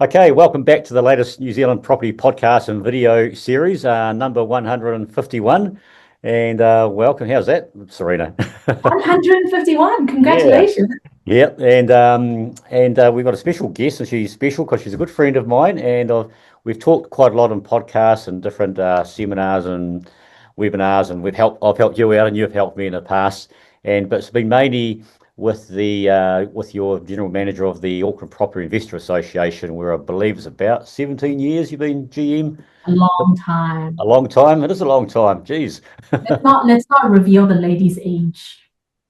Okay, welcome back to the latest New Zealand property podcast and video series, number 151. And welcome. How's that, Sarina? 151. Yeah, Congratulations. yeah. And we've got a special guest, and she's special because she's a good friend of mine. And we've talked quite a lot on podcasts and different seminars and webinars, and I've helped you out, and you've helped me in the past. But it's been mainly with your general manager of the Auckland Property Investor Association, where I believe it's about 17 years you've been GM. A long time. A long time. It is a long time. Geez. Let's not reveal the lady's age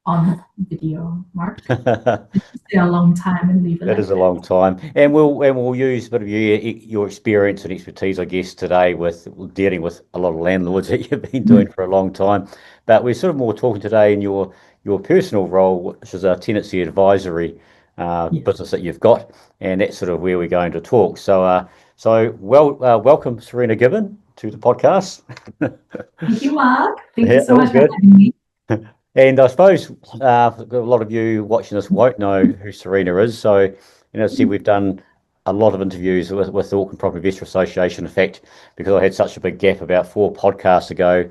on video, Mark. Let's just say a long time and leave it. That is a long time, and we'll use a bit of your experience and expertise, I guess, today with dealing with a lot of landlords that you've been doing for a long time. But we're sort of more talking today in your personal role, which is a tenancy advisory business that you've got, and that's sort of where we're going to talk. Welcome, Sarina Gibbon, to the podcast. Thank you, Mark. Thank you so much for having me. And I suppose a lot of you watching this won't know who Sarina is. So, see, we've done a lot of interviews with the Auckland Property Investor Association. In fact, because I had such a big gap about 4 podcasts ago,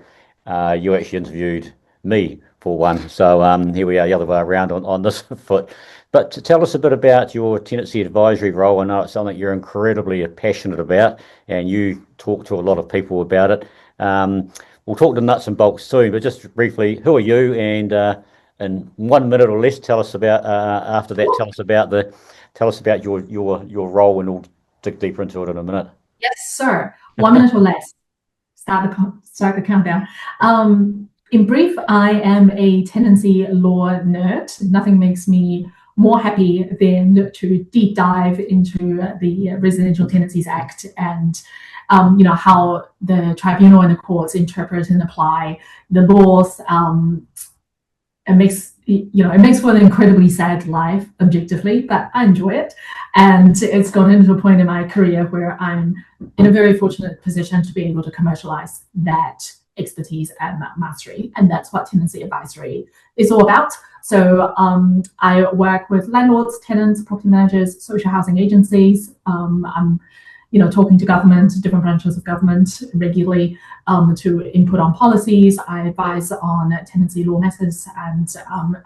you actually interviewed me for one. So here we are, the other way around on this foot. But to tell us a bit about your tenancy advisory role. I know it's something you're incredibly passionate about, and you talk to a lot of people about it. We'll talk to nuts and bolts soon, but just briefly, who are you? And in 1 minute or less, tell us about. After that, tell us about your role, and we'll dig deeper into it in a minute. Yes, sir. 1 minute or less. Start the countdown. In brief, I am a tenancy law nerd. Nothing makes me more happy than to deep dive into the Residential Tenancies Act and how the tribunal and the courts interpret and apply the laws. It makes for an incredibly sad life objectively, but I enjoy it. And it's gotten to a point in my career where I'm in a very fortunate position to be able to commercialize that expertise and mastery. And that's what tenancy advisory is all about. So I work with landlords, tenants, property managers, social housing agencies. I'm talking to government, different branches of government regularly to input on policies. I advise on tenancy law matters, and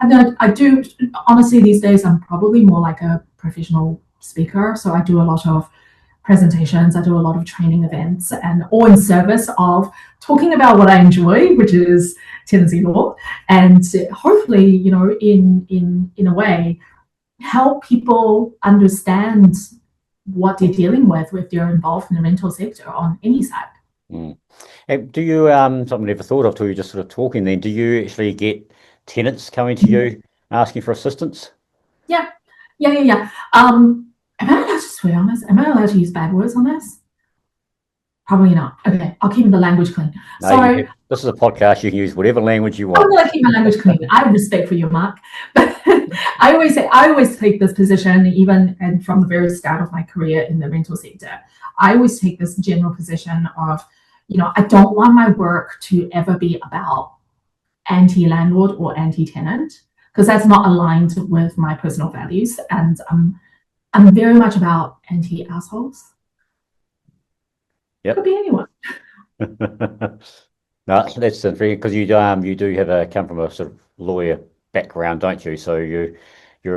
then I do, honestly, these days I'm probably more like a professional speaker. So I do a lot of presentations, I do a lot of training events, and all in service of talking about what I enjoy, which is tenancy law, and hopefully, in a way, help people understand what they're dealing with if they're involved in the rental sector on any side. And do you, something I never thought of till you just sort of talking then, do you actually get tenants coming to you asking for assistance? Yeah. Am I allowed to swear on this? Am I allowed to use bad words on this? Probably not. Okay, I'll keep the language clean. No, this is a podcast. You can use whatever language you want. I'm going to keep my language clean. I have respect for you, Mark. But I always take this position, even and from the very start of my career in the rental sector. I always take this general position of, I don't want my work to ever be about anti-landlord or anti-tenant, because that's not aligned with my personal values. And I'm very much about anti-assholes. Yep. Could be anyone. No, that's interesting because you do come from a sort of lawyer background, don't you? So you're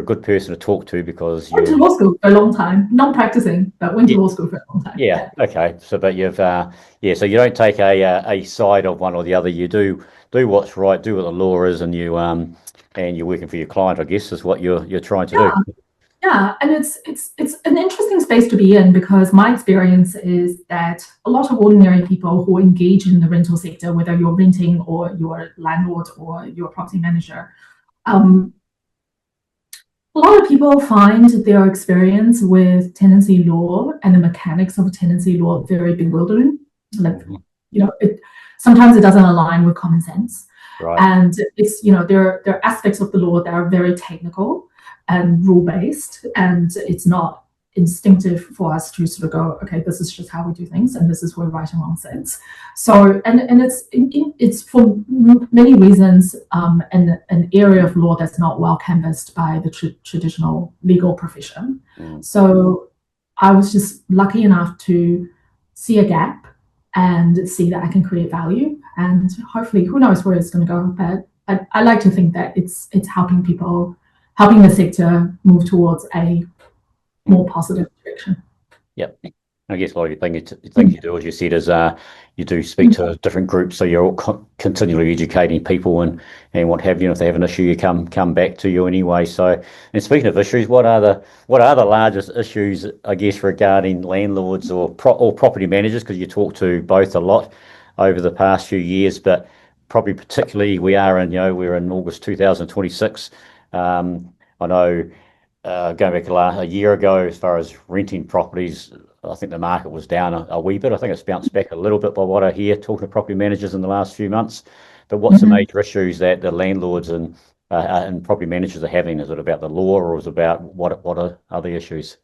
a good person to talk to because you went to law school for a long time, non-practicing, but went to law school for a long time. Yeah. Okay. So, but you've so you don't take a side of one or the other. You do what's right, do what the law is, and you're working for your client, I guess, is what you're trying to do. Yeah, and it's an interesting space to be in, because my experience is that a lot of ordinary people who engage in the rental sector, whether you're renting or you're a landlord or you're a property manager, a lot of people find their experience with tenancy law and the mechanics of tenancy law very bewildering. Sometimes it doesn't align with common sense. Right. And it's, there are aspects of the law that are very technical and rule-based, and it's not instinctive for us to sort of go, okay, this is just how we do things, and this is where right and wrong sits. So, and it's for many reasons an area of law that's not well canvassed by the traditional legal profession. So I was just lucky enough to see a gap and see that I can create value. And hopefully, who knows where it's going to go, but I like to think that it's helping people, helping the sector move towards a more positive direction. Yep. I guess a lot of things you do, as you said, is you do speak to different groups, so you're all continually educating people and what have you. And if they have an issue, you come back to you anyway. So, and speaking of issues, what are the largest issues, I guess, regarding landlords or property managers? Because you talk to both a lot over the past few years, but probably particularly we're in August 2026. I know. Going back a year ago, as far as renting properties, I think the market was down a wee bit. I think it's bounced back a little bit by what I hear talking to property managers in the last few months. But what's the major issues that the landlords and property managers are having? Is it about the law, or is it about what are other issues?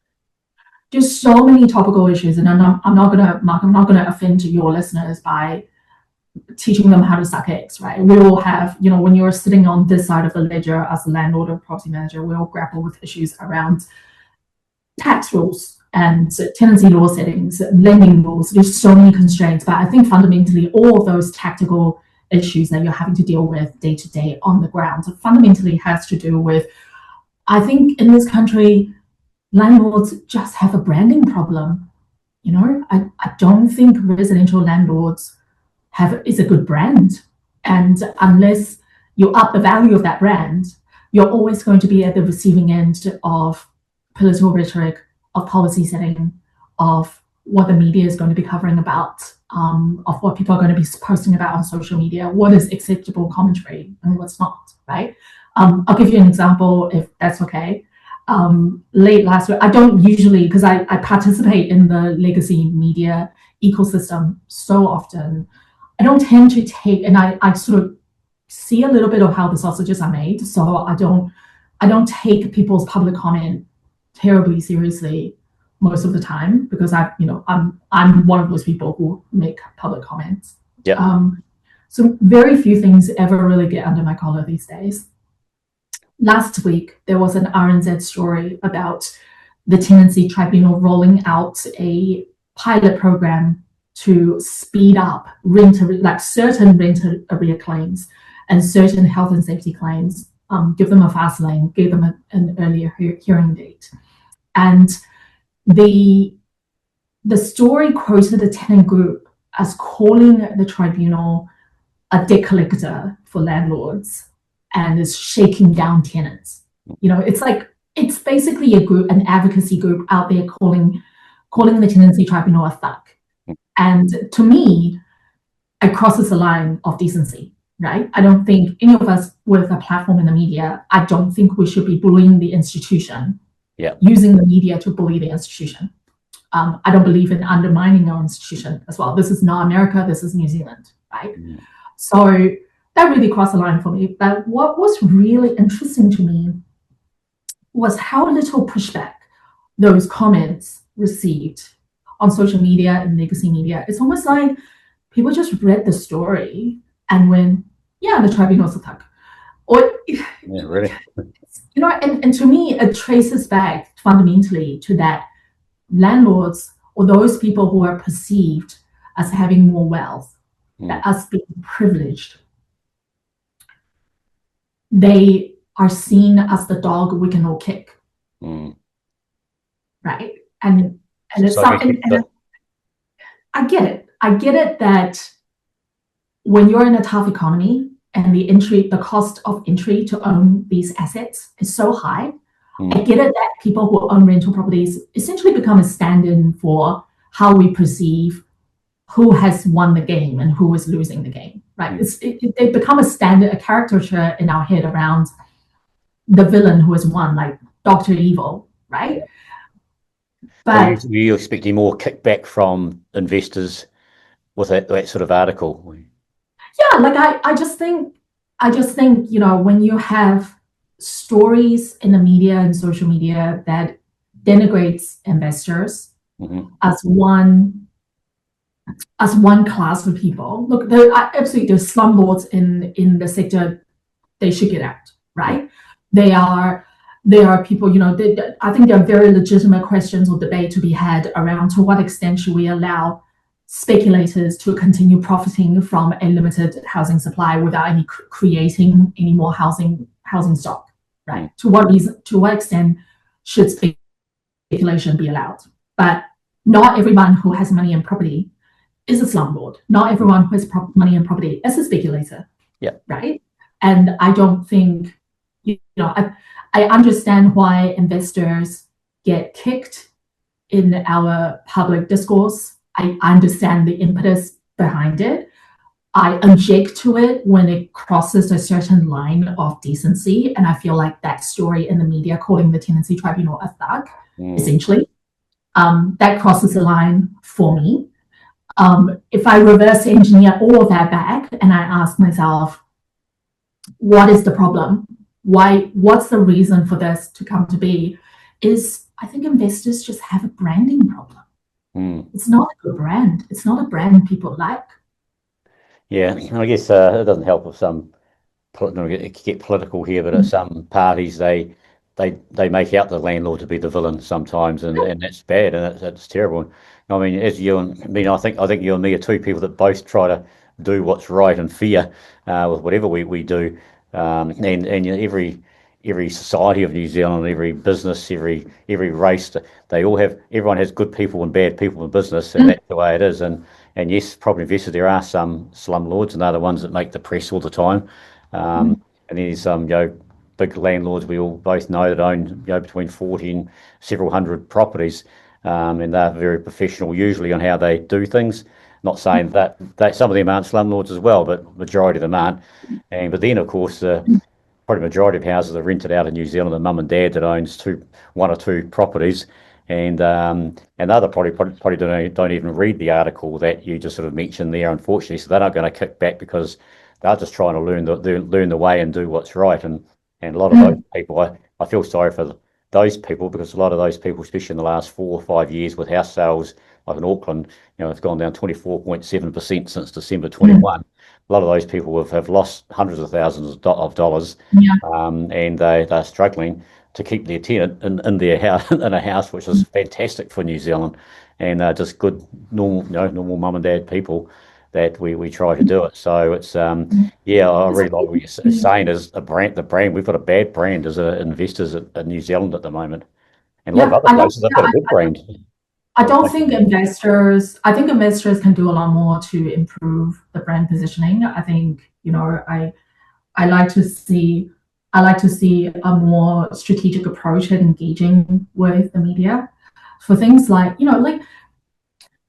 Just so many topical issues, and I'm not going to offend your listeners by teaching them how to suck eggs, right? We all have, when you're sitting on this side of the ledger as a landlord or property manager, we all grapple with issues around tax rules and tenancy law settings, lending rules. There's so many constraints, but I think fundamentally all of those tactical issues that you're having to deal with day to day on the ground fundamentally has to do with, I think in this country, landlords just have a branding problem. I don't think residential landlords is a good brand, and unless you up the value of that brand, you're always going to be at the receiving end of political rhetoric, of policy setting, of what the media is going to be covering about, of what people are going to be posting about on social media, what is acceptable commentary and what's not, right? I'll give you an example, if that's okay. Late last week, I don't usually, because I participate in the legacy media ecosystem so often, I don't tend to take, and I sort of see a little bit of how the sausages are made. So I don't take people's public comment terribly seriously most of the time, because I'm one of those people who make public comments. Yeah. So very few things ever really get under my collar these days. Last week, there was an RNZ story about the Tenancy Tribunal rolling out a pilot program to speed up certain rent arrear claims and certain health and safety claims, give them a fast lane, give them an earlier hearing date. And the story quoted a tenant group as calling the tribunal a debt collector for landlords and is shaking down tenants. It's basically an advocacy group out there calling the Tenancy Tribunal a thug. And to me, it crosses the line of decency, right? I don't think any of us with a platform in the media, I don't think we should be bullying the institution, using the media to bully the institution. I don't believe in undermining our institution as well. This is not America, this is New Zealand, right? So that really crossed the line for me. But what was really interesting to me was how little pushback those comments received on social media and legacy media. It's almost like people just read the story and went, yeah, the tribunal's a thug. Or, yeah, really. And to me, it traces back fundamentally to that landlords, or those people who are perceived as having more wealth, as being privileged, they are seen as the dog we can all kick. Right? And it's something, and I get it. I get it that when you're in a tough economy and the cost of entry to own these assets is so high, I get it that people who own rental properties essentially become a stand-in for how we perceive who has won the game and who is losing the game, right? They become a caricature in our head around the villain who has won, like Dr. Evil, right? But are you expecting more kickback from investors with that sort of article? Yeah, I just think, when you have stories in the media and social media that denigrates investors as one class of people. Look, absolutely, there's slumlords in the sector. They should get out, right? They are there are people, I think there are very legitimate questions or debate to be had around to what extent should we allow speculators to continue profiting from a limited housing supply without creating any more housing stock, right? To what extent should speculation be allowed? But not everyone who has money and property is a slumlord. Not everyone who has money and property is a speculator. Yeah. Right. And I don't think, I understand why investors get kicked in our public discourse. I understand the impetus behind it. I object to it when it crosses a certain line of decency. And I feel like that story in the media calling the Tenancy Tribunal a thug, essentially, that crosses the line for me. If I reverse engineer all of that back and I ask myself, what is the problem? What's the reason for this to come to be? I think investors just have a branding problem. It's not a good brand. It's not a brand people like. Yeah, I guess it doesn't help if some get political here, but at some parties they make out the landlord to be the villain sometimes, and that's bad, and that's terrible. I mean, as you and me, I think you and me are two people that both try to do what's right and fair with whatever we do, and every society of New Zealand, every business, every race, everyone has good people and bad people in business, and that's the way it is. And yes, property investors, there are some slumlords, and they're the ones that make the press all the time. And then there's some big landlords we all both know that own between 40 and several hundred properties, and they're very professional usually on how they do things. Not saying that some of them aren't slumlords as well, but majority of them aren't. But then of course probably majority of houses are rented out in New Zealand, and mum and dad that owns one or two properties, and other probably don't even read the article that you just sort of mentioned there, unfortunately. So they're not going to kick back because they're just trying to learn the way and do what's right. And a lot of those people, I feel sorry for those people, because a lot of those people, especially in the last 4 or 5 years with house sales, like in Auckland, it's gone down 24.7% since December 21. A lot of those people have lost hundreds of thousands of dollars, and they're struggling to keep their tenant in their house, in a house, which is fantastic for New Zealand, and just good normal mum and dad people that we try to do it. So it's I really like what you're saying is the brand. We've got a bad brand as investors in New Zealand at the moment, and a lot of other places have got a good brand. I think investors can do a lot more to improve the brand positioning. I think, I like to see a more strategic approach at engaging with the media for things like,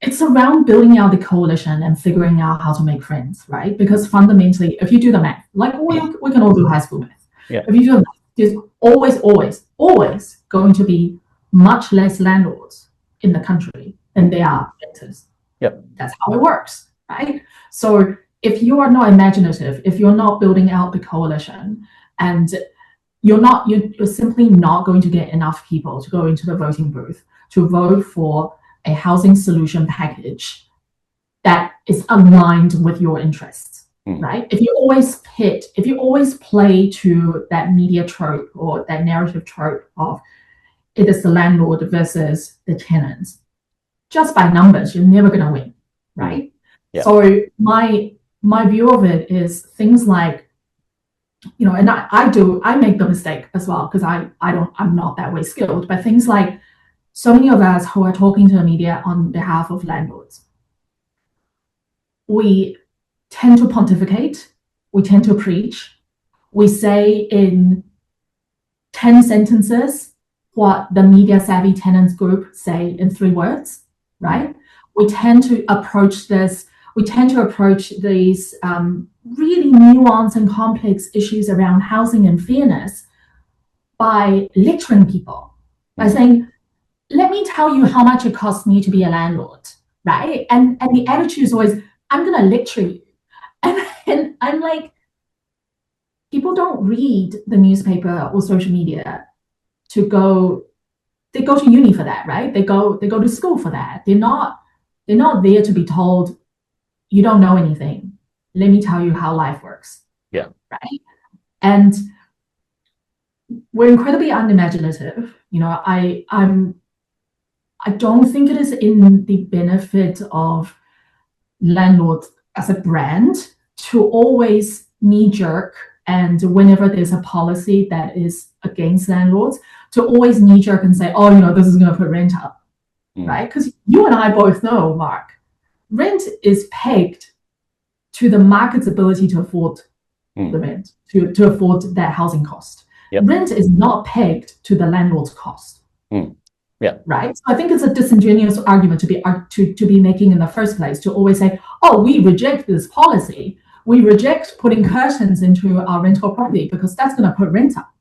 it's around building out the coalition and figuring out how to make friends, right? Because fundamentally, if you do the math, like we can all do high school math. Yeah. If you do the math, there's always going to be much less landlords in the country than there are renters. Yep. That's how it works, right? So if you are not imaginative, if you're not building out the coalition, and you're simply not going to get enough people to go into the voting booth to vote for a housing solution package that is aligned with your interests, right? If you always play to that media trope or that narrative trope of it is the landlord versus the tenants, just by numbers, you're never going to win, right? Yeah. So my view of it is things like, and I make the mistake as well, because I'm not that way skilled, but things like so many of us who are talking to the media on behalf of landlords, we tend to pontificate, we tend to preach, we say in 10 sentences what the media savvy tenants group say in 3 words, right? We tend to approach these really nuanced and complex issues around housing and fairness by lecturing people, by saying, let me tell you how much it costs me to be a landlord, right? And the attitude is always, I'm going to lecture you. And I'm like, people don't read the newspaper or social media they go to uni for that, right? They go to school for that. They're not there to be told, you don't know anything. Let me tell you how life works. Yeah. Right. And we're incredibly unimaginative. You know, I don't think it is in the benefit of landlords as a brand to always knee jerk, and whenever there's a policy that is against landlords, to always knee jerk and say, oh, you know, this is going to put rent up, right? Because you and I both know, Mark, rent is pegged to the market's ability to afford the rent, to afford that housing cost. Yep. Rent is not pegged to the landlord's cost. Yeah. Right. So I think it's a disingenuous argument to be making in the first place, to always say, oh, we reject this policy. We reject putting curtains into our rental property because that's going to put rent up.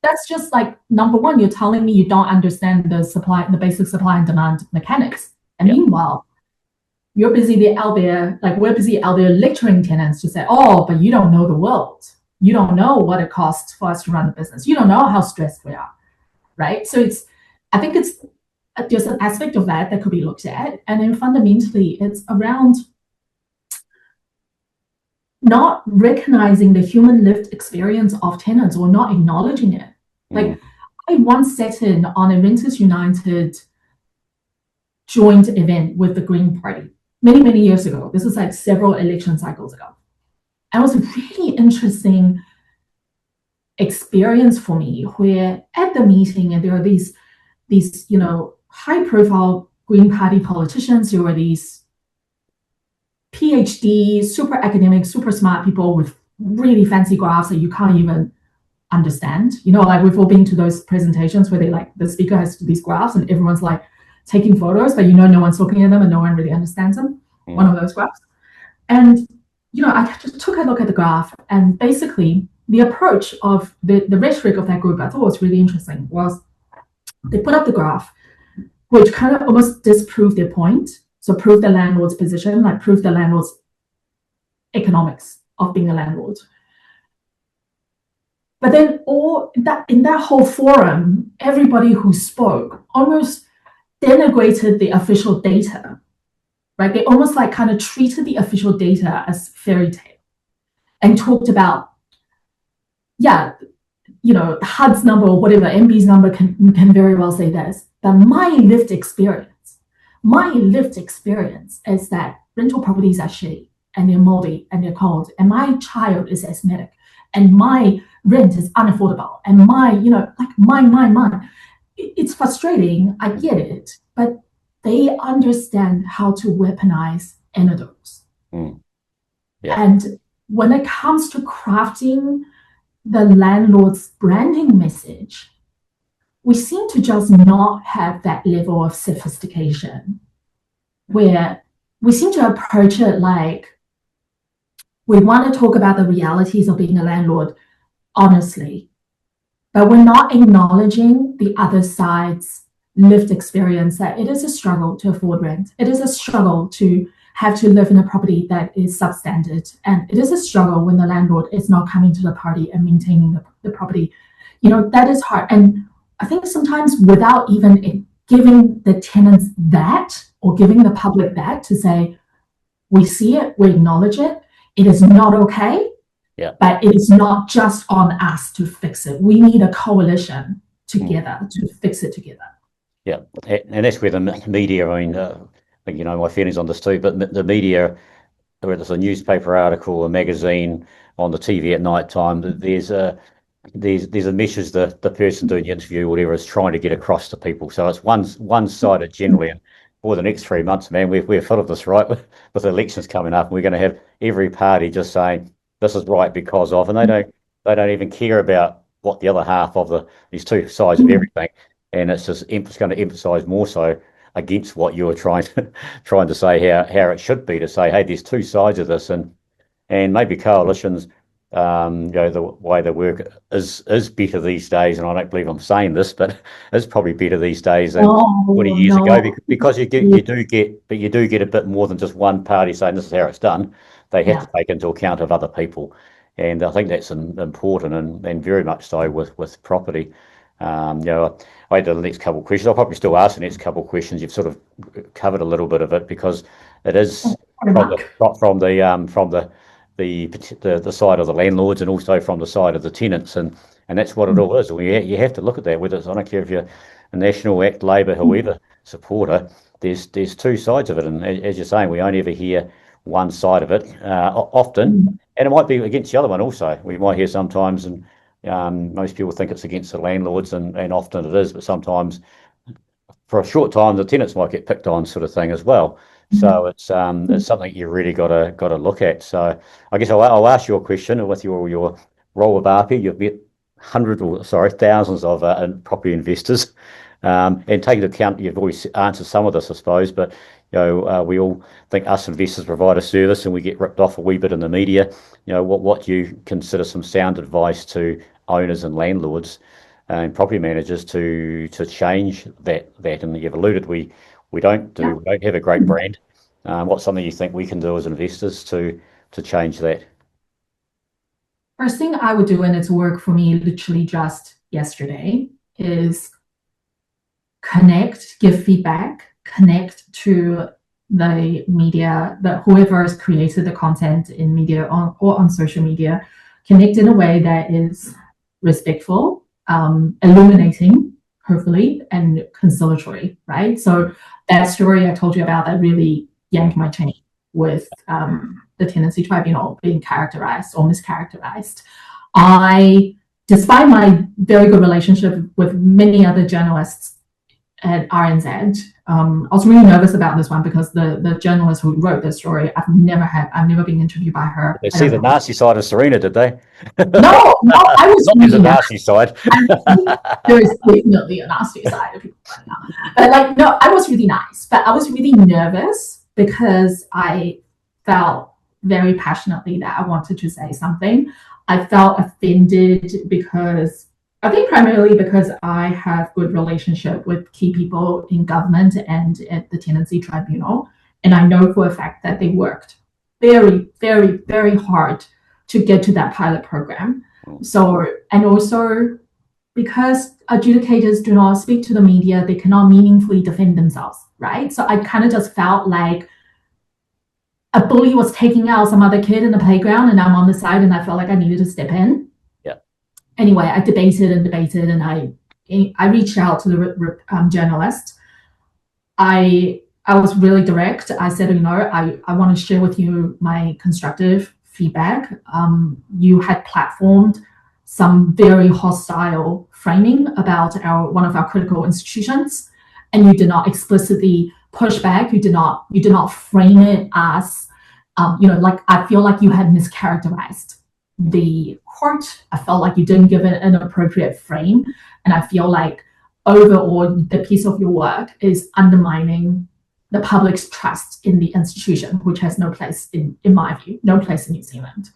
That's just like, number one, you're telling me you don't understand the basic supply and demand mechanics. And meanwhile, you're busy out there, like we're busy out there lecturing tenants to say, oh, but you don't know the world. You don't know what it costs for us to run the business. You don't know how stressed we are. Right. So I think there's an aspect of that could be looked at. And then fundamentally, it's around not recognizing the human lived experience of tenants or not acknowledging it. Like, I once sat in on a Renters United joint event with the Green Party many, many years ago. This was like several election cycles ago. And it was a really interesting experience for me, where at the meeting, and there are these you know, high profile Green Party politicians who are these PhD, super academic, super smart people with really fancy graphs that you can't even understand. You know, like we've all been to those presentations where the speaker has these graphs and everyone's like taking photos, but you know, no one's looking at them and no one really understands them. One of those graphs. And, you know, I just took a look at the graph, and basically the approach of the rhetoric of that group I thought was really interesting. Was they put up the graph, which kind of almost disproved their point. So prove the landlord's position, like prove the landlord's economics of being a landlord. But then in that whole forum, everybody who spoke almost denigrated the official data, right? They almost like kind of treated the official data as fairy tale and talked about, you know, HUD's number or whatever, MB's number can very well say this. But my lived experience is that rental properties are shitty and they're moldy and they're cold, and my child is asthmatic and my rent is unaffordable, and my, you know, like mine. It's frustrating, I get it, but they understand how to weaponize anecdotes. And when it comes to crafting the landlord's branding message, we seem to just not have that level of sophistication, where we seem to approach it like we want to talk about the realities of being a landlord honestly, but we're not acknowledging the other side's lived experience, that it is a struggle to afford rent. It is a struggle to have to live in a property that is substandard. And it is a struggle when the landlord is not coming to the party and maintaining the property. You know, that is hard. And I think sometimes without even giving the tenants that, or giving the public that, to say, we see it, we acknowledge it, it is not okay, but it is not just on us to fix it. We need a coalition together to fix it together. Yeah, and that's where the media, I mean, you know, my feelings on this too, but the media, whether it's a newspaper article, a magazine, on the TV at night time, there's a message that the person doing the interview, whatever, is trying to get across to people. So it's one-sided generally. And for the next 3 months, man, we're full of this, right? With elections coming up, and we're going to have every party just saying this is right because of, and they don't even care about what the other half of these two sides of everything. And it's just going to emphasise more so against what you're trying to say how it should be, to say, hey, there's two sides of this, and maybe coalitions, you know, the way they work is better these days. And I don't believe I'm saying this, but it's probably better these days than 20 years ago, because you do get a bit more than just one party saying this is how it's done. They have to take into account of other people, and I think that's important, and very much so with property. You know, I had the next couple of questions. I'll probably still ask the next couple of questions. You've sort of covered a little bit of it, because it is from the side of the landlords, and also from the side of the tenants. And and that's what it all is. You have to look at that, whether it's, I don't care if you're a National, ACT, Labor, whoever supporter, there's two sides of it. And as you're saying, we only ever hear one side of it often, and it might be against the other one also. We might hear sometimes, and most people think it's against the landlords, and often it is, but sometimes for a short time the tenants might get picked on, sort of thing as well. So it's something you really got to look at. So I guess I'll ask you a question with your role with ARPI. You've met thousands of property investors, and take into account you've always answered some of this, I suppose, but we all think us investors provide a service and we get ripped off a wee bit in the media. What do you consider some sound advice to owners and landlords and property managers to change that? And you've alluded we don't have a great brand. What's something you think we can do as investors to change that? First thing I would do, and it's work for me literally just yesterday, is connect, give feedback, connect to the media, whoever has created the content in media or on social media, connect in a way that is respectful, illuminating, hopefully, and conciliatory, right? So that story I told you about that really yanked my chain with the Tenancy Tribunal being characterized or mischaracterized. Despite my very good relationship with many other journalists at RNZ, I was really nervous about this one because the journalist who wrote this story, I've never been interviewed by her. They see the nasty side of Sarina, did they? No, I was not really the nasty side. There is definitely a nasty side of people right now. But I was really nice, but I was really nervous because I felt very passionately that I wanted to say something. I felt offended because I think primarily because I have good relationship with key people in government and at the Tenancy Tribunal, and I know for a fact that they worked very, very, very hard to get to that pilot program. So, and also because adjudicators do not speak to the media, they cannot meaningfully defend themselves, right? So I kind of just felt like a bully was taking out some other kid in the playground, and I'm on the side, and I felt like I needed to step in. Yeah. Anyway, I debated, and I reached out to the journalist. I was really direct. I said, I want to share with you my constructive feedback. You had platformed some very hostile framing about one of our critical institutions, and you did not explicitly push back. You did not frame it as, I feel like you had mischaracterized the court. I felt like you didn't give it an appropriate frame, and I feel like overall the piece of your work is undermining the public's trust in the institution, which has no place in my view, no place in New Zealand.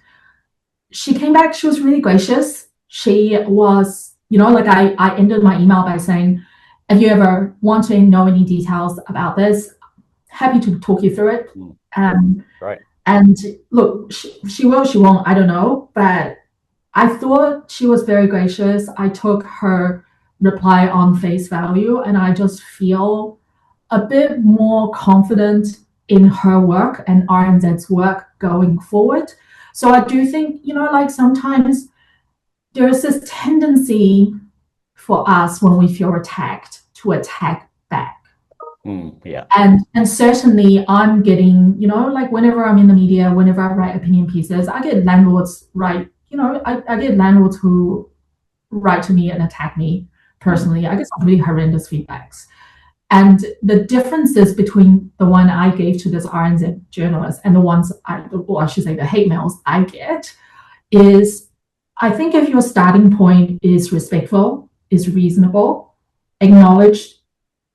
She came back, she was really gracious. She was, I ended my email by saying, if you ever want to know any details about this, happy to talk you through it. Right. And look, she will, she won't, I don't know, but I thought she was very gracious. I took her reply on face value, and I just feel a bit more confident in her work and RNZ's work going forward. So I do think, sometimes there's this tendency for us when we feel attacked to attack back. Yeah. And certainly I'm getting, whenever I'm in the media, whenever I write opinion pieces, I get landlords I get landlords who write to me and attack me personally. I get some really horrendous feedbacks. And the differences between the one I gave to this RNZ journalist and the ones I should say the hate mails I get is, I think if your starting point is respectful, is reasonable, acknowledge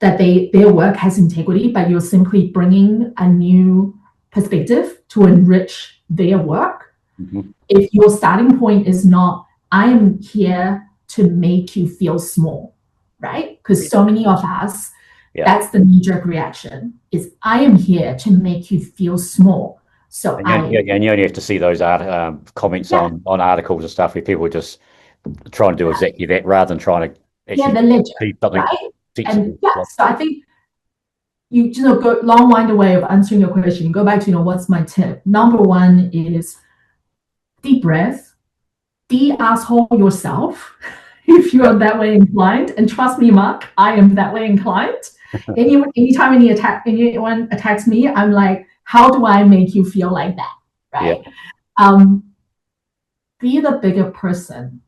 that their work has integrity, but you're simply bringing a new perspective to enrich their work. Mm-hmm. If your starting point is not, I am here to make you feel small, right? Because so many of us, that's the knee-jerk reaction, is I am here to make you feel small. So and you only have to see those comments on articles and stuff where people are just trying to do exactly that rather than trying to actually the ledger, something. Right? And so I think you go long-winded way of answering your question. Go back to what's my tip. Number one is deep breath, be asshole yourself if you're that way inclined. And trust me, Mark, I am that way inclined. Anytime anyone attacks me, I'm like, how do I make you feel like that? Right? Yeah. Be the bigger person.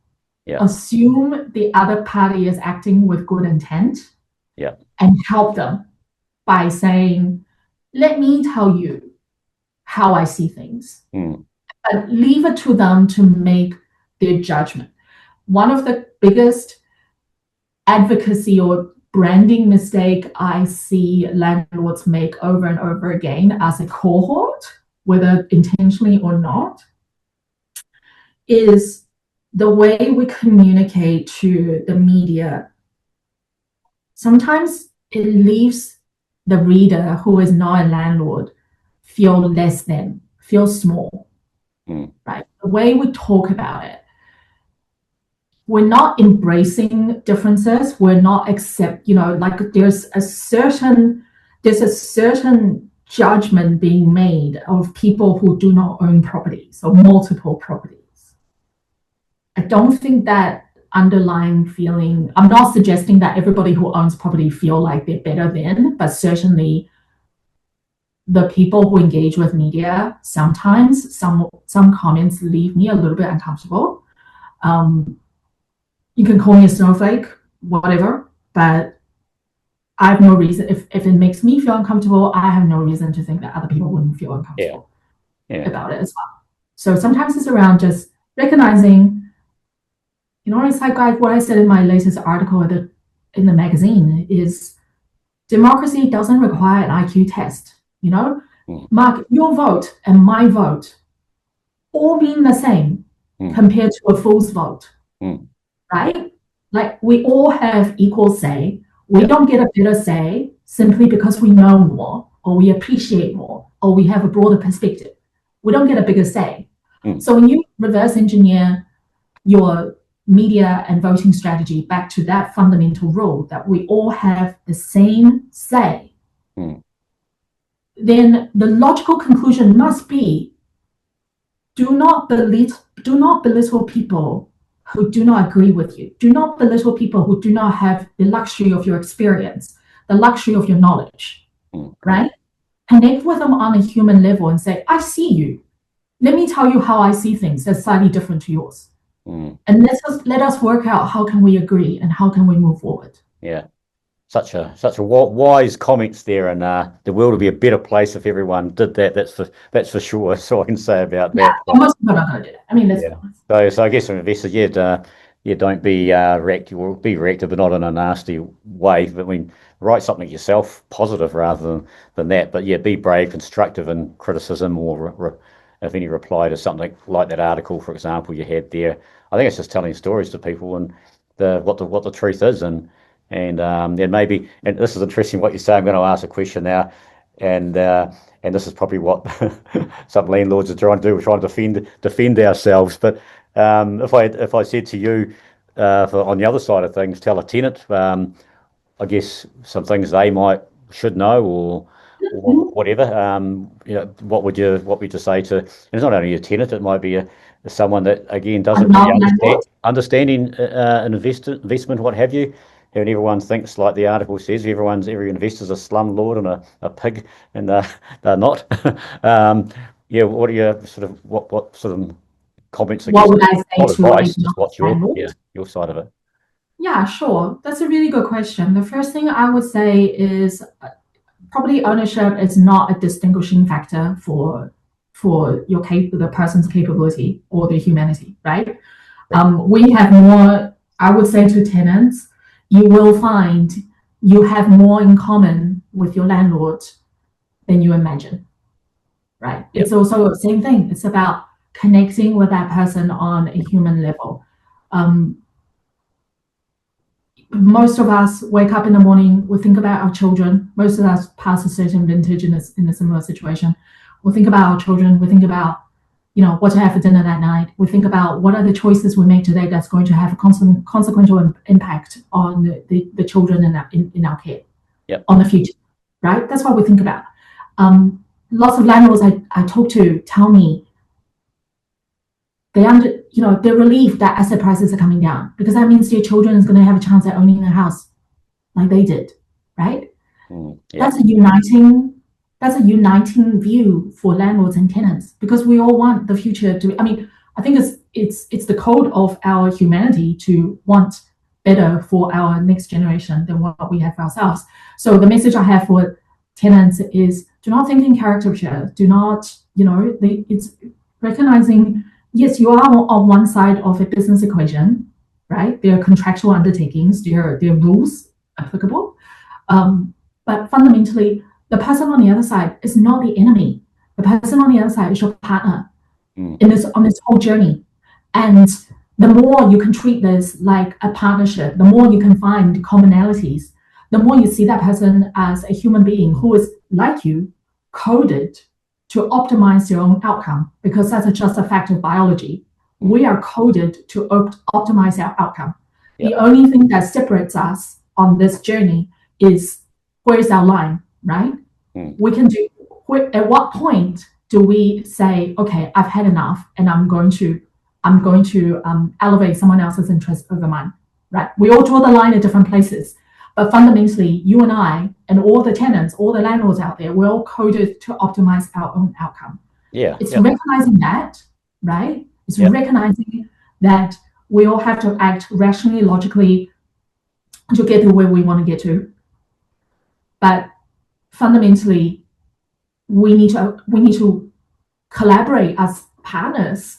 Yeah. Assume the other party is acting with good intent. Yeah. And help them by saying, let me tell you how I see things. But leave it to them to make their judgment. One of the biggest advocacy or branding mistake I see landlords make over and over again as a cohort, whether intentionally or not, is the way we communicate to the media. Sometimes it leaves the reader who is not a landlord feel less than, feel small, right? The way we talk about it, we're not embracing differences. We're not like there's a certain judgment being made of people who do not own properties or multiple properties. I don't think that underlying feeling, I'm not suggesting that everybody who owns property feel like they're better than, but certainly the people who engage with media, sometimes some comments leave me a little bit uncomfortable. You can call me a snowflake, whatever, but I have no reason, if it makes me feel uncomfortable, I have no reason to think that other people wouldn't feel uncomfortable about it as well. So sometimes it's around just recognizing, it's like what I said in my latest article in the magazine is democracy doesn't require an IQ test, Mark, your vote and my vote all being the same compared to a fool's vote. Right? Like we all have equal say. We don't get a better say simply because we know more or we appreciate more or we have a broader perspective. We don't get a bigger say. So when you reverse engineer your media and voting strategy back to that fundamental rule that we all have the same say, then the logical conclusion must be do not belittle people who do not agree with you. Do not belittle people who do not have the luxury of your experience, the luxury of your knowledge, right? Connect with them on a human level and say, I see you. Let me tell you how I see things that's slightly different to yours. And let us work out how can we agree and how can we move forward. Yeah. Such a wise comments there, and the world would be a better place if everyone did that. That's for sure. So I can say about that. Most people are going to do it. I mean, so I guess for investors, don't be reactive, or be reactive, but not in a nasty way. But write something yourself, positive rather than that. But be brave, constructive in criticism, or if any reply to something like that article, for example, you had there. I think it's just telling stories to people and what the truth is, and maybe, and this is interesting what you say. I'm going to ask a question now, and this is probably what some landlords are trying to do. We're trying to defend ourselves. But if I said to you, on the other side of things, tell a tenant, I guess some things they should know or whatever. What would you say to? And it's not only a tenant; it might be someone that again doesn't really understanding investment, what have you. And everyone thinks, like the article says, every investor's a slumlord and a pig, and they're not. What are your what sort of comments? What would I say to advice? What's your side of it? Yeah, sure. That's a really good question. The first thing I would say is property ownership is not a distinguishing factor for the person's capability or their humanity, right? We have more, I would say to tenants, you will find you have more in common with your landlord than you imagine, right? Yep. It's also the same thing. It's about connecting with that person on a human level. Most of us wake up in the morning, we think about our children. Most of us pass a certain vintage in a similar situation. We think about our children. We think about what to have for dinner that night. We think about what are the choices we make today that's going to have a consequential impact on the children in our care, on the future, right? That's what we think about. Lots of landlords I talk to tell me they're relieved that asset prices are coming down, because that means their children is going to have a chance at owning a house like they did, right? That's a uniting view for landlords and tenants, because we all want the future to. I mean, I think it's the code of our humanity to want better for our next generation than what we have for ourselves. So the message I have for tenants is: do not think in caricature. Do not, it's recognizing, yes, you are on one side of a business equation, right? There are contractual undertakings, there are rules applicable. But fundamentally, the person on the other side is not the enemy. The person on the other side is your partner on this whole journey. And the more you can treat this like a partnership, the more you can find commonalities, the more you see that person as a human being who is, like you, coded to optimize their own outcome, because that's just a fact of biology. We are coded to optimize our outcome. Yep. The only thing that separates us on this journey is, where's our line, right? We can do, at what point do we say, okay, I've had enough, and I'm going to elevate someone else's interest over mine, right? We all draw the line at different places, but fundamentally, you and I and all the tenants, all the landlords out there, we're all coded to optimize our own outcome. It's recognizing that, right? It's recognizing that we all have to act rationally, logically to get to where we want to get to. But fundamentally, we need to collaborate as partners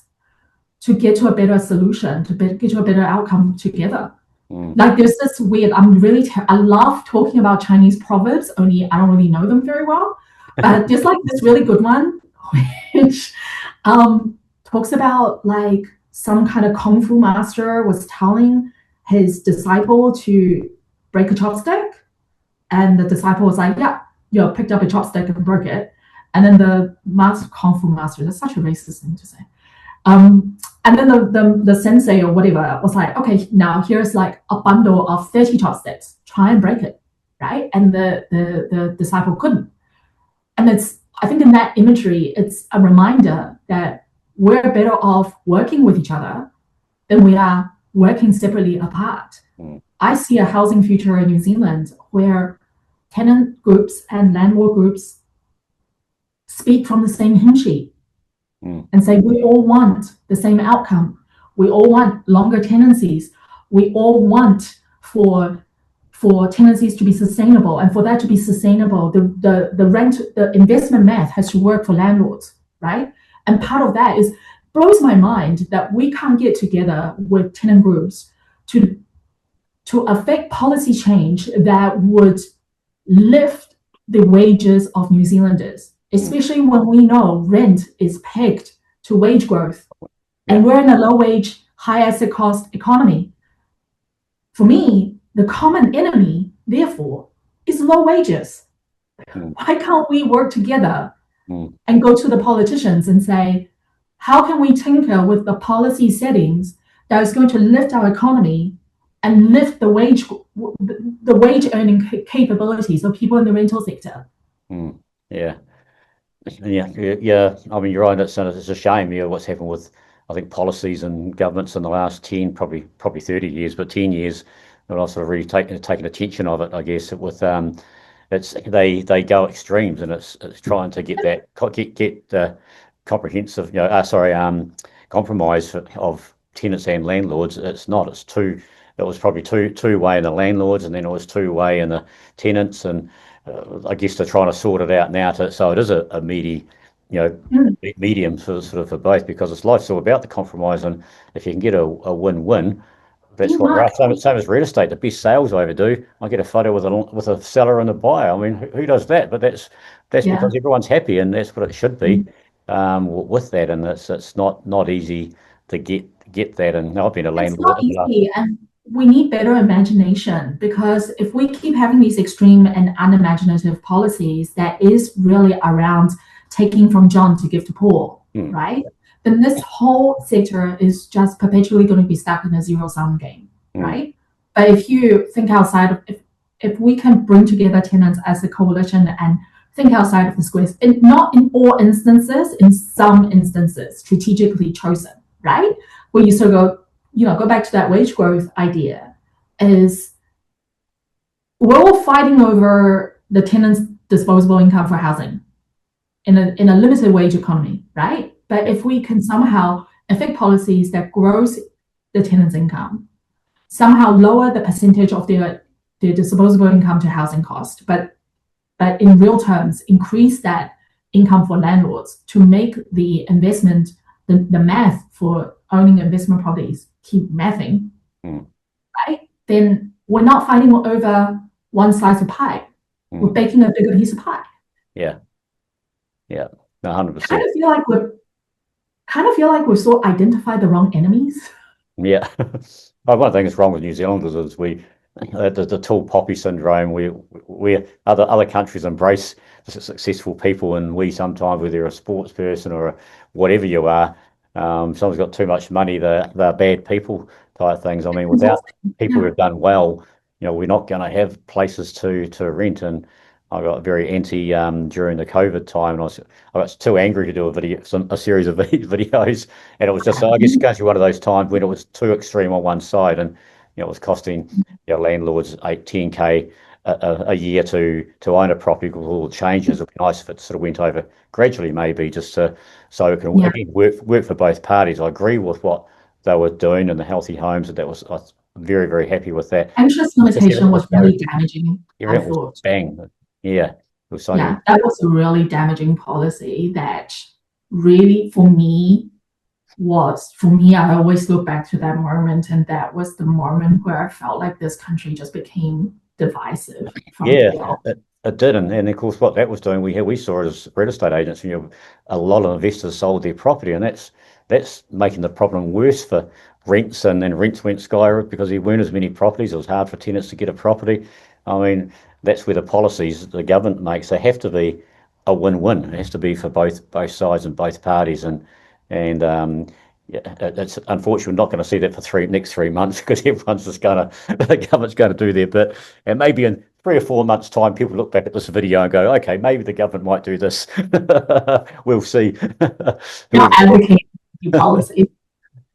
to get to a better solution, to get to a better outcome together. Like there's this weird, I love talking about Chinese proverbs, only I don't really know them very well. But there's like this really good one, which talks about like some kind of kung fu master was telling his disciple to break a chopstick. And the disciple was like, yeah, picked up a chopstick and broke it. And then the kung fu master, that's such a racist thing to say. And then the sensei or whatever was like, okay, now here's like a bundle of 30 chopsticks. Try and break it, right? And the disciple couldn't. And I think in that imagery, it's a reminder that we're better off working with each other than we are working separately apart. I see a housing future in New Zealand where tenant groups and landlord groups speak from the same hymn sheet. And say, we all want the same outcome. We all want longer tenancies. We all want for tenancies to be sustainable. And for that to be sustainable, the investment math has to work for landlords, right? And part of that blows my mind that we can't get together with tenant groups to affect policy change that would lift the wages of New Zealanders, especially when we know rent is pegged to wage growth. And we're in a low wage, high asset cost economy. For me, the common enemy, therefore, is low wages. Why can't we work together and go to the politicians and say, how can we tinker with the policy settings that is going to lift our economy and lift the wage earning capabilities of people in the rental sector? Yeah. I mean, you're right. It's a shame, what's happened with, I think, policies and governments in the last 10, probably 30 years, but 10 years, and also really taken attention of it, I guess. With they go extremes, and it's trying to get that comprehensive, compromise of tenants and landlords. It's not. It was probably two way in the landlords, and then it was two way in the tenants, and I guess they're trying to sort it out now. So it is a medium for both, because life's all about the compromise, and if you can get a win-win, that's what we're after. Same as real estate. The best sales I ever do, I get a photo with a seller and a buyer. I mean, who does that? But that's because everyone's happy, and that's what it should be with that. And it's not easy to get that. And I've been a landlord. It's not easy, and we need better imagination, because if we keep having these extreme and unimaginative policies that is really around taking from John to give to Paul, right? Then this whole sector is just perpetually going to be stuck in a zero-sum game, right? But if you think outside of, if we can bring together tenants as a coalition and think outside of the squares, and not in all instances, in some instances, strategically chosen, right? Where you sort of go back to that wage growth idea, is we're all fighting over the tenants' disposable income for housing in a limited wage economy, right? But if we can somehow affect policies that grows the tenants' income, somehow lower the percentage of their disposable income to housing cost, but in real terms increase that income for landlords to make the investment, the math for owning investment properties keep mathing, right? Then we're not fighting over one slice of pie. We're baking a bigger piece of pie. Yeah. 100%. Kind of feel like we've sort of identified the wrong enemies. Yeah. One of the things wrong with New Zealanders is the tall poppy syndrome. We other countries embrace the successful people, and we sometimes, whether you're a sports person or whatever you are, someone's got too much money, they're bad people type things. I mean, without people who've done well, we're not going to have places to rent. And I got very anti during the COVID time, and I was too angry to do a series of videos, and it was just, I guess, going through one of those times when it was too extreme on one side, and it was costing landlords 8-10K a year to own a property with all the changes. It'd be nice if it sort of went over gradually, maybe, just so it can again work for both parties. I agree with what they were doing in the healthy homes, and I was very, very happy with that. Interest limitation was really damaging, I thought. Bang. Yeah. That was a really damaging policy that really, for me, I always look back to that moment, and that was the moment where I felt like this country just became divisive. It did, and of course what that was doing, we saw as real estate agents, a lot of investors sold their property, and that's making the problem worse for rents, and then rents went skyrocket because there weren't as many properties. It was hard for tenants to get a property. I mean, that's where the policies the government makes, they have to be a win-win. It has to be for both sides and both parties, and it's unfortunately not going to see that for next 3 months, because everyone's just the government's going to do their bit, and maybe in 3 or 4 months' time, people look back at this video and go, okay, maybe the government might do this. We'll see. Not advocating policy.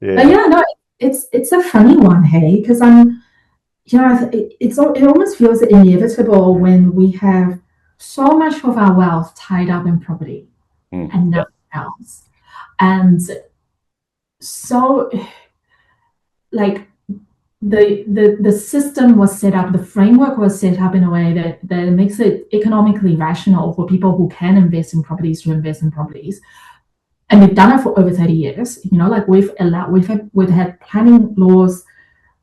But it's a funny one, hey, because it almost feels inevitable when we have so much of our wealth tied up in property and nothing else. And so, like, the system was set up, the framework was set up in a way that makes it economically rational for people who can invest in properties to invest in properties. And we've done it for over 30 years. Like we've had planning laws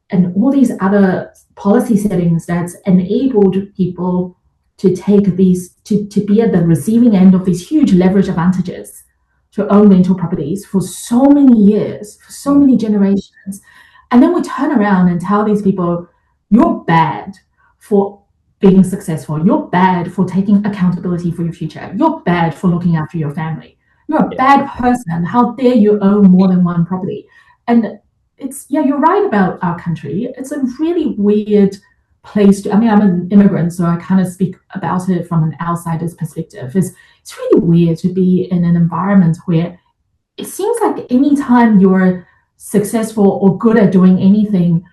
and all these other policy settings that's enabled people to take these, to be at the receiving end of these huge leverage advantages to own rental properties for so many years, for so many generations. And then we turn around and tell these people, you're bad for being successful. You're bad for taking accountability for your future. You're bad for looking after your family. You're a bad person. How dare you own more than one property? And you're right about our country. It's a really weird place I'm an immigrant, so I kind of speak about it from an outsider's perspective. It's really weird to be in an environment where it seems like anytime you're successful or good at doing anything,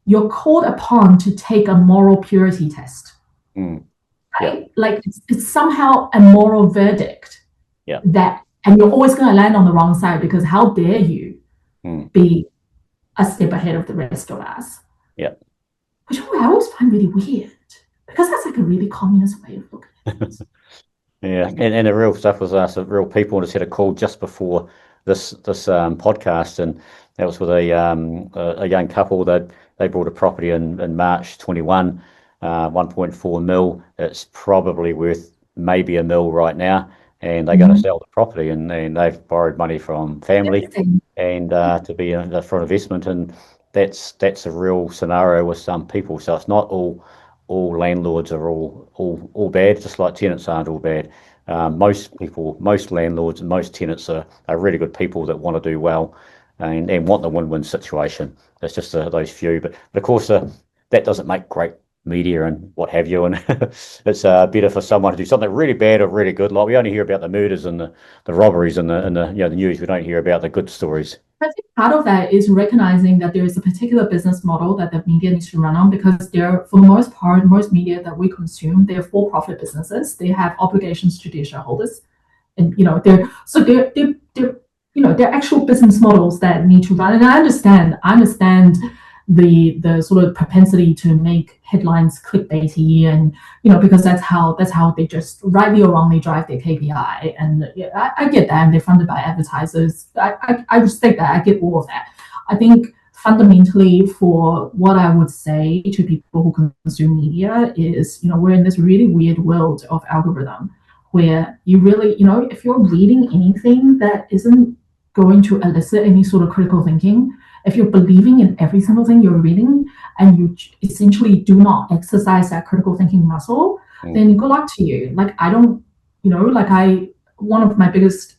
you're called upon to take a moral purity test. Right? Like it's somehow a moral verdict and you're always going to land on the wrong side, because how dare you be a step ahead of the rest of us? Which I always find really weird, because that's like a really communist way of looking at it. And the real stuff was real people just had a call just before this podcast, and that was with a young couple that they bought a property in March 21, 1.4 mil. It's probably worth maybe $1 million right now, and they're going to sell the property, and they've borrowed money from family and to be for investment, and that's a real scenario with some people. So it's not all landlords are all bad, just like tenants aren't all bad. Most landlords and most tenants are really good people that want to do well and want the win-win situation. It's just those few, but of course that doesn't make great media and what have you, and it's better for someone to do something really bad or really good. Like we only hear about the murders and the robberies and the news. We don't hear about the good stories. I think part of that is recognizing that there is a particular business model that the media needs to run on, because they're, for the most part, most media that we consume, they're for-profit businesses. They have obligations to their shareholders, and they're actual business models that need to run. And I understand the sort of propensity to make headlines clickbaity, and because that's how they just rightly or wrongly drive their KPI. And yeah, I get that, and they're funded by advertisers. I respect that. I get all of that. I think fundamentally, for what I would say to people who consume media is, we're in this really weird world of algorithm where you really, if you're reading anything that isn't going to elicit any sort of critical thinking, if you're believing in every single thing you're reading and you essentially do not exercise that critical thinking muscle, then good luck to you. Like, I don't, one of my biggest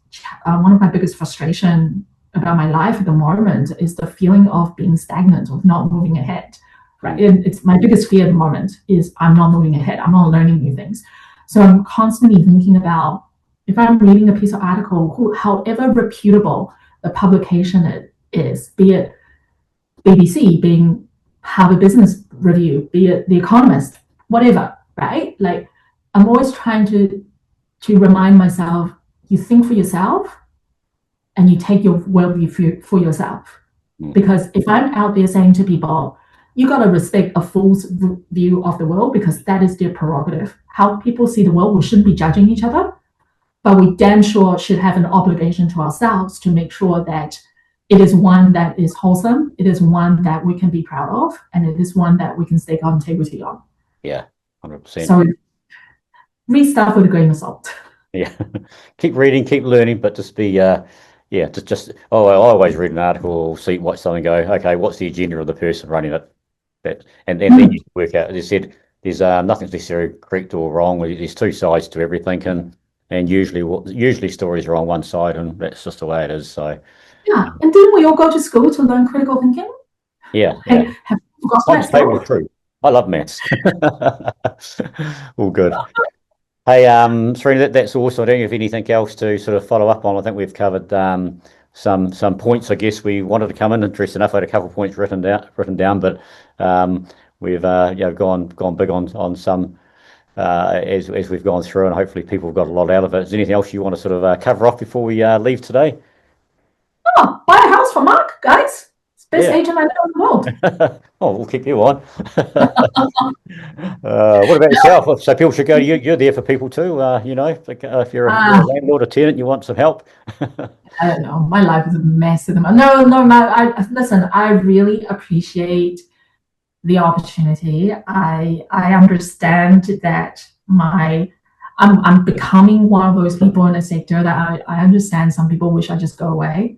frustration about my life at the moment is the feeling of being stagnant, of not moving ahead. Right? It's my biggest fear at the moment is I'm not moving ahead. I'm not learning new things. So I'm constantly thinking about, if I'm reading a piece of article, however reputable the publication it is, be it BBC, being Harvard Business Review, be it The Economist, whatever, right? Like, I'm always trying to remind myself, you think for yourself and you take your worldview for yourself. Because if I'm out there saying to people, you got to respect a fool's view of the world, because that is their prerogative. How people see the world, we shouldn't be judging each other, but we damn sure should have an obligation to ourselves to make sure that it is one that is wholesome, it is one that we can be proud of, and it is one that we can stake our integrity on. Yeah, 100%. So read stuff with a grain of salt. Yeah, keep reading, keep learning, but just be, I always read an article or watch something, go, okay, what's the agenda of the person running it? And then you work out, as you said, there's nothing necessarily correct or wrong. There's two sides to everything, and usually stories are on one side, and that's just the way it is. So yeah, and didn't we all go to school to learn critical thinking? Yeah. Have you forgotten that? True. I love maths. All good. Hey, Sarina, that's also. I don't know if anything else to sort of follow up on. I think we've covered some points. I guess we wanted to come in. Interesting enough, I had a couple of points written down, but we've gone big on some as we've gone through, and hopefully people have got a lot out of it. Is there anything else you want to sort of cover off before we leave today? Oh, buy a house for Mark, guys. It's the best agent I know in the world. Oh, we'll keep you on. What about yourself? So people should go. You're there for people too. If you're a landlord or tenant, you want some help. I don't know. My life is a mess at the moment. No. Listen. I really appreciate the opportunity. I understand that I'm becoming one of those people in a sector that I understand some people wish I just go away.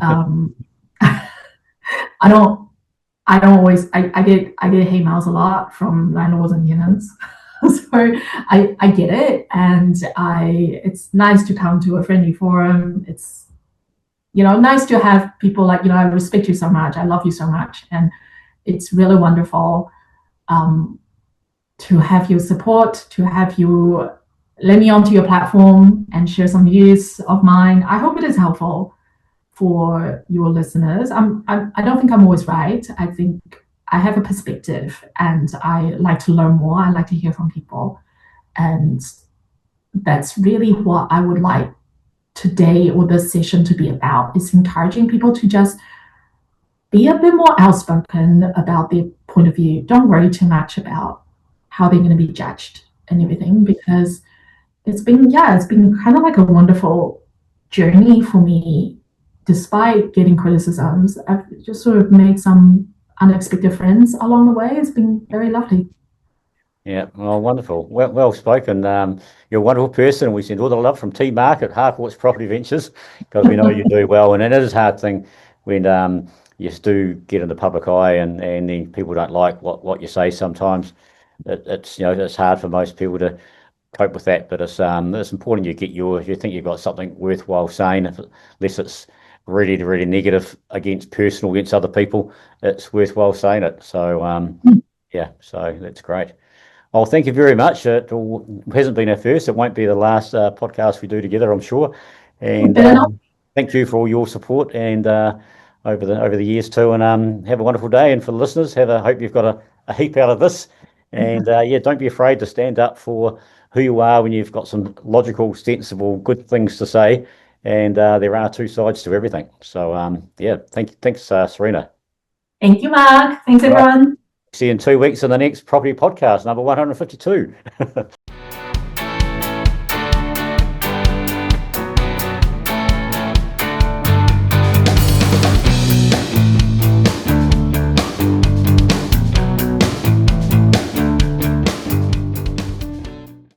I get hate mails a lot from landlords and tenants. So I get it, and it's nice to come to a friendly forum. It's nice to have people like, I respect you so much, I love you so much, and it's really wonderful to have your support, to have you let me onto your platform and share some views of mine. I hope it is helpful for your listeners. I don't think I'm always right. I think I have a perspective, and I like to learn more. I like to hear from people, and that's really what I would like today or this session to be about, is encouraging people to just be a bit more outspoken about their point of view. Don't worry too much about how they're going to be judged and everything, because it's been kind of like a wonderful journey for me. Despite getting criticisms, I've just sort of made some unexpected friends along the way. It's been very lovely. Yeah, well, wonderful. Well spoken. You're a wonderful person. We send all the love from T Mark at Harcourts Property Ventures, because we know you do well. And it is a hard thing when you do get in the public eye, and then people don't like what you say sometimes. It's hard for most people to cope with that, but it's important if you think you've got something worthwhile saying, unless it's really, really negative against other people, it's worthwhile saying it. So so that's great. Well, thank you very much. It hasn't been our first. It won't be the last podcast we do together, I'm sure. And thank you for all your support and over the years too. And have a wonderful day. And for the listeners, hope you've got a heap out of this. And yeah, don't be afraid to stand up for who you are when you've got some logical, sensible, good things to say. And there are two sides to everything. So yeah, thanks, Sarina. Thank you, Mark. Thanks, everyone. See you in 2 weeks in the next property podcast, number 152.